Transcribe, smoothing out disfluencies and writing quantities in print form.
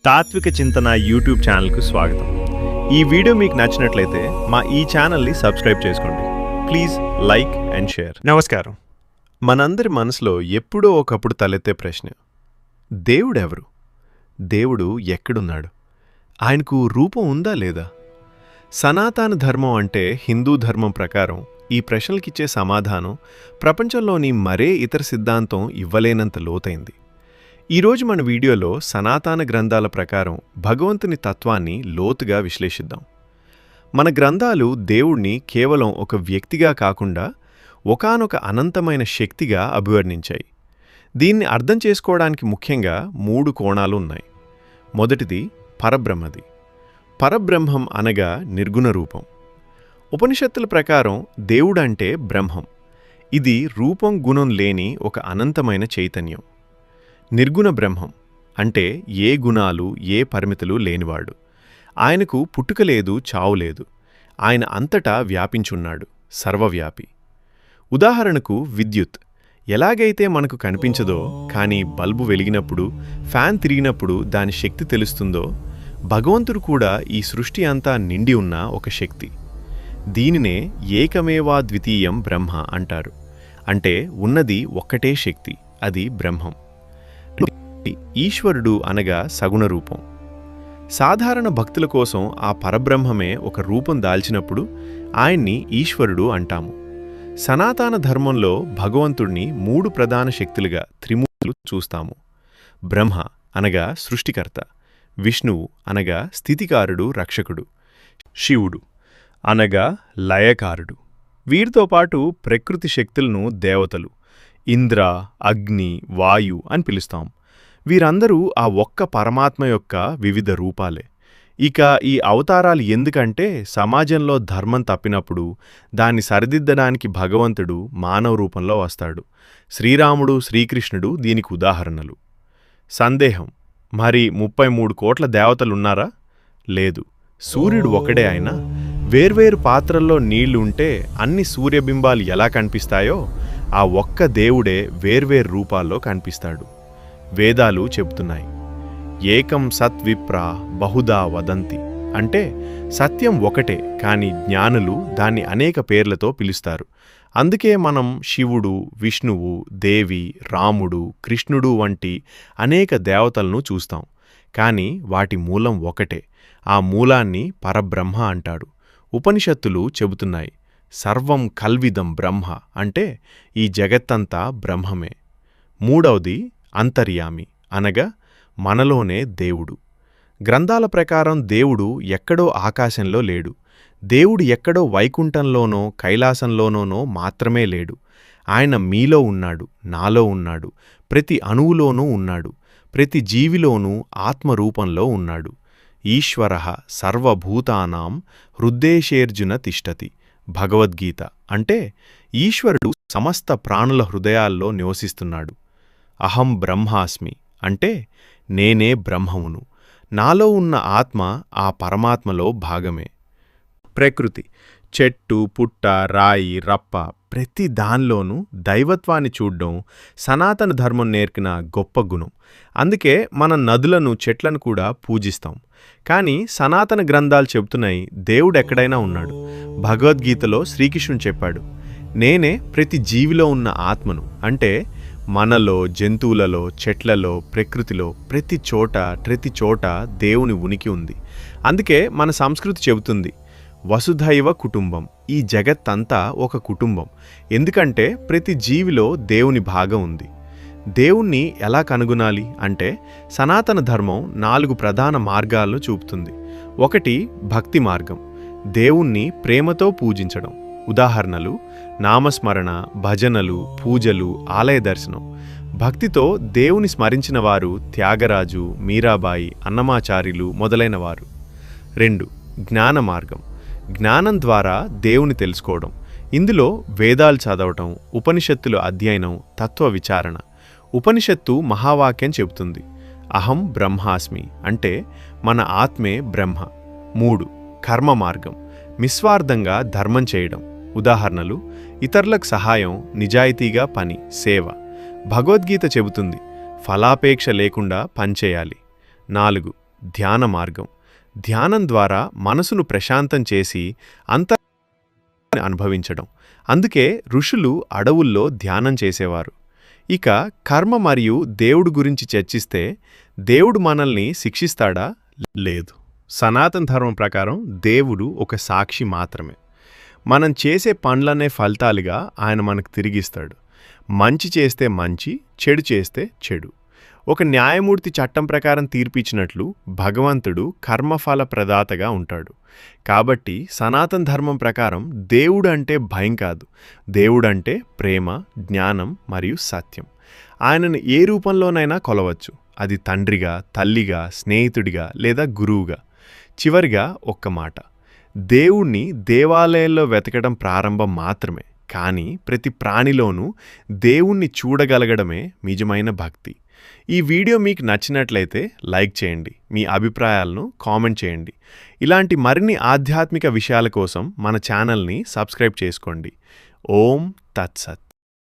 తాత్విక చింతన యూట్యూబ్ ఛానల్కు స్వాగతం. ఈ వీడియో మీకు నచ్చినట్లయితే మా ఈ ఛానల్ని సబ్స్క్రైబ్ చేసుకోండి. Please like and share. నమస్కారం. మనందరి మనసులో ఎప్పుడో ఒకప్పుడు తలెత్తే ప్రశ్న, దేవుడెవరు? దేవుడు ఎక్కడున్నాడు? ఆయనకు రూపం ఉందా లేదా? సనాతన ధర్మం అంటే హిందూ ధర్మం ప్రకారం ఈ ప్రశ్నలకిచ్చే సమాధానం ప్రపంచంలోని మరే ఇతర సిద్ధాంతం ఇవ్వలేనంత లోతైంది. ఈరోజు మన వీడియోలో సనాతన గ్రంథాల ప్రకారం భగవంతుని తత్వాన్ని లోతుగా విశ్లేషిద్దాం. మన గ్రంథాలు దేవుణ్ణి కేవలం ఒక వ్యక్తిగా కాకుండా ఒకానొక అనంతమైన శక్తిగా అభివర్ణించాయి. దీన్ని అర్థం చేసుకోవడానికి ముఖ్యంగా 3 కోణాలు ఉన్నాయి. మొదటిది పరబ్రహ్మది. పరబ్రహ్మం అనగా నిర్గుణ రూపం. ఉపనిషత్తుల ప్రకారం దేవుడంటే బ్రహ్మం. ఇది రూపం గుణం లేని ఒక అనంతమైన చైతన్యం. నిర్గుణ బ్రహ్మం అంటే ఏ గుణాలు ఏ పరిమితులు లేనివాడు. ఆయనకు పుట్టుక లేదు, చావు లేదు. ఆయన అంతటా వ్యాపించున్నాడు, సర్వవ్యాపి. ఉదాహరణకు విద్యుత్ ఎలాగైతే మనకు కనిపించదో కానీ బల్బు వెలిగినప్పుడు, ఫ్యాన్ తిరిగినప్పుడు దాని శక్తి తెలుస్తుందో, భగవంతుడు కూడా ఈ సృష్టి అంతా నిండి ఉన్న ఒక శక్తి. దీనినే ఏకమేవాద్వితీయం బ్రహ్మ అంటారు. అంటే ఉన్నది ఒక్కటే శక్తి, అది బ్రహ్మం. ఈశ్వరుడు అనగా సగుణ రూపం. సాధారణ భక్తుల కోసం ఆ పరబ్రహ్మమే ఒక రూపం దాల్చినప్పుడు ఆయన్ని ఈశ్వరుడు అంటాము. సనాతన ధర్మంలో భగవంతుణ్ణి 3 ప్రధాన శక్తులుగా త్రిమూర్తులు చూస్తాము. బ్రహ్మ అనగా సృష్టికర్త, విష్ణువు అనగా స్థితికారుడు రక్షకుడు, శివుడు అనగా లయకారుడు. వీరితో పాటు ప్రకృతి శక్తులను దేవతలు ఇంద్ర, అగ్ని, వాయు అని పిలుస్తాం. వీరందరూ ఆ ఒక్క పరమాత్మ యొక్క వివిధ రూపాలే. ఇక ఈ అవతారాలు ఎందుకంటే సమాజంలో ధర్మం తప్పినప్పుడు దాన్ని సరిదిద్దడానికి భగవంతుడు మానవ రూపంలో వస్తాడు. శ్రీరాముడు, శ్రీకృష్ణుడు దీనికి ఉదాహరణలు. సందేహం, మరి 33 కోట్ల దేవతలున్నారా? లేదు, సూర్యుడు ఒకడే. అయినా వేర్వేరు పాత్రల్లో నీళ్లు ఉంటే అన్ని సూర్యబింబాలు ఎలా కనిపిస్తాయో ఆ ఒక్క దేవుడే వేర్వేరు రూపాల్లో కనిపిస్తాడు. వేదాలు చెబుతున్నాయి, ఏకం సత్విప్రా బహుదా వదంతి. అంటే సత్యం ఒకటే, కానీ జ్ఞానులు దాన్ని అనేక పేర్లతో పిలుస్తారు. అందుకే మనం శివుడు, విష్ణువు, దేవి, రాముడు, కృష్ణుడు వంటి అనేక దేవతలను చూస్తాం. కానీ వాటి మూలం ఒకటే. ఆ మూలాన్ని పరబ్రహ్మ అంటాడు. ఉపనిషత్తులు చెబుతున్నాయి, సర్వం కల్విదం బ్రహ్మ. అంటే ఈ జగత్తంతా బ్రహ్మమే. మూడవది అంతర్యామి అనగా మనలోనే దేవుడు. గ్రంథాల ప్రకారం దేవుడు ఎక్కడో ఆకాశంలో లేడు. దేవుడు ఎక్కడో వైకుంఠంలోనో కైలాసంలోనో మాత్రమే లేడు. ఆయన మీలో ఉన్నాడు, నాలో ఉన్నాడు, ప్రతి అణువులోనూ ఉన్నాడు, ప్రతి జీవిలోనూ ఆత్మరూపంలో ఉన్నాడు. ఈశ్వరః సర్వభూతానాం హృద్దేశేర్జున తిష్టతి. భగవద్గీత. అంటే ఈశ్వరుడు సమస్త ప్రాణుల హృదయాల్లో నివసిస్తున్నాడు. అహం బ్రహ్మాస్మి అంటే నేనే బ్రహ్మమును. నాలో ఉన్న ఆత్మ ఆ పరమాత్మలో భాగమే. ప్రకృతి, చెట్టు, పుట్ట, రాయి, రప్ప ప్రతి దానిలోనూ దైవత్వాన్ని చూడ్డం సనాతన ధర్మం నేర్పిన గొప్ప గుణం. అందుకే మనం నదులను, చెట్లను కూడా పూజిస్తాం. కానీ సనాతన గ్రంథాలు చెబుతున్నాయి, దేవుడెక్కడైనా ఉన్నాడు. భగవద్గీతలో శ్రీకృష్ణుడు చెప్పాడు, నేనే ప్రతి జీవిలో ఉన్న ఆత్మను. అంటే మనలో, జంతువులలో, చెట్లలో, ప్రకృతిలో ప్రతి చోట దేవుని ఉనికి ఉంది. అందుకే మన సంస్కృతి చెబుతుంది, వసుధైవ కుటుంబం. ఈ జగత్తంతా ఒక కుటుంబం. ఎందుకంటే ప్రతి జీవిలో దేవుని భాగం ఉంది. దేవుణ్ణి ఎలా కనుగొనాలి అంటే సనాతన ధర్మం 4 ప్రధాన మార్గాలను చూపుతుంది. ఒకటి భక్తి మార్గం, దేవుణ్ణి ప్రేమతో పూజించడం. ఉదాహరణలు నామస్మరణ, భజనలు, పూజలు, ఆలయ దర్శనం. భక్తితో దేవుని స్మరించిన వారు త్యాగరాజు, మీరాబాయి, అన్నమాచార్యులు మొదలైనవారు. 2 జ్ఞాన మార్గం, జ్ఞానం ద్వారా దేవుని తెలుసుకోవడం. ఇందులో వేదాలు చదవటం, ఉపనిషత్తులు అధ్యయనం, తత్వ విచారణ. ఉపనిషత్తు మహావాక్యం చెబుతుంది, అహం బ్రహ్మాస్మి. అంటే మన ఆత్మే బ్రహ్మ. 3 కర్మ మార్గం, నిస్వార్థంగా ధర్మం చేయడం. ఉదాహరణలు ఇతరులకు సహాయం, నిజాయితీగా పని, సేవ. భగవద్గీత చెబుతుంది, ఫలాపేక్ష లేకుండా పనిచేయాలి. 4 ధ్యాన మార్గం. ధ్యానం ద్వారా మనసును ప్రశాంతం చేసి అనుభవించడం. అందుకే ఋషులు అడవుల్లో ధ్యానం చేసేవారు. ఇక కర్మ మరియు దేవుడు గురించి చర్చిస్తే, దేవుడు మనల్ని శిక్షిస్తాడా? లేదు. సనాతన ధర్మం ప్రకారం దేవుడు ఒక సాక్షి మాత్రమే. మనం చేసే పనులనే ఫలితాలుగా ఆయన మనకు తిరిగిస్తాడు. మంచి చేస్తే మంచి, చెడు చేస్తే చెడు. ఒక న్యాయమూర్తి చట్టం ప్రకారం తీర్పిచ్చినట్లు భగవంతుడు కర్మఫల ప్రదాతగా ఉంటాడు. కాబట్టి సనాతన ధర్మం ప్రకారం దేవుడు అంటే భయం కాదు, దేవుడంటే ప్రేమ, జ్ఞానం మరియు సత్యం. ఆయనను ఏ రూపంలోనైనా కొలవచ్చు. అది తండ్రిగా, తల్లిగా, స్నేహితుడిగా లేదా గురువుగా. చివరిగా ఒక్క మాట, దేవుణ్ణి దేవాలయాల్లో వెతకడం ప్రారంభం మాత్రమే, కానీ ప్రతి ప్రాణిలోనూ దేవుణ్ణి చూడగలగడమే నిజమైన భక్తి. ఈ వీడియో మీకు నచ్చినట్లయితే లైక్ చేయండి, మీ అభిప్రాయాలను కామెంట్ చేయండి. ఇలాంటి మరిన్ని ఆధ్యాత్మిక విషయాల కోసం మన ఛానల్ని సబ్స్క్రైబ్ చేసుకోండి. ఓం తత్సత్.